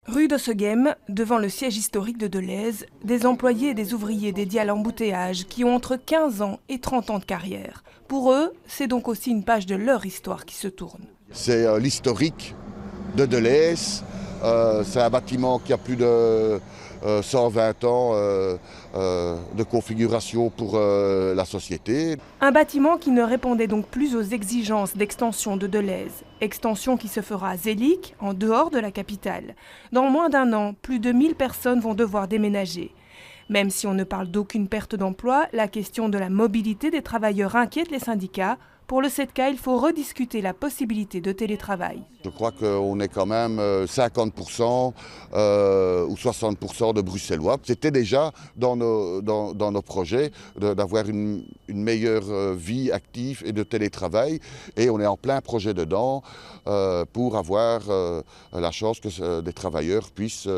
Rue d'Osseghem, devant le siège historique de Deleuze, des employés et des ouvriers dédiés à l'embouteillage qui ont entre 15 ans et 30 ans de carrière. Pour eux, c'est donc aussi une page de leur histoire qui se tourne. C'est l'historique de Deleuze. C'est un bâtiment qui a plus de 120 ans de configuration pour la société. Un bâtiment qui ne répondait donc plus aux exigences d'extension de Deleuze. Extension qui se fera à Zélic, en dehors de la capitale. Dans moins d'un an, plus de 1000 personnes vont devoir déménager. Même si on ne parle d'aucune perte d'emploi, la question de la mobilité des travailleurs inquiète les syndicats. Pour le 7K, il faut rediscuter la possibilité de télétravail. Je crois qu'on est quand même 50% ou 60% de Bruxellois. C'était déjà dans nos projets d'avoir une meilleure vie active et de télétravail. Et on est en plein projet dedans pour avoir la chance que des travailleurs puissent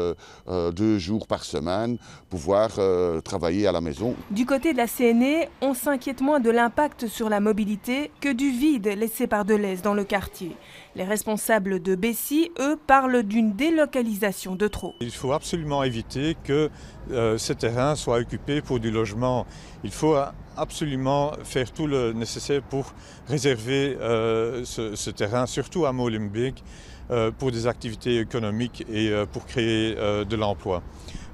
2 jours par semaine pouvoir travailler à la maison. Du côté de la CNE, on s'inquiète moins de l'impact sur la mobilité que du vide laissé par Deleuze dans le quartier. Les responsables de Bessy, eux, parlent d'une délocalisation de trop. Il faut absolument éviter que ce terrain soit occupé pour du logement. Il faut absolument faire tout le nécessaire pour réserver ce terrain, surtout à Molenbeek, pour des activités économiques et pour créer de l'emploi.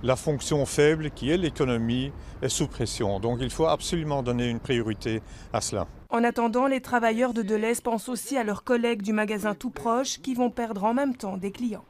La fonction faible, qui est l'économie, est sous pression. Donc il faut absolument donner une priorité à cela. En attendant, les travailleurs de Deleuze pensent aussi à leurs collègues du magasin tout proche qui vont perdre en même temps des clients.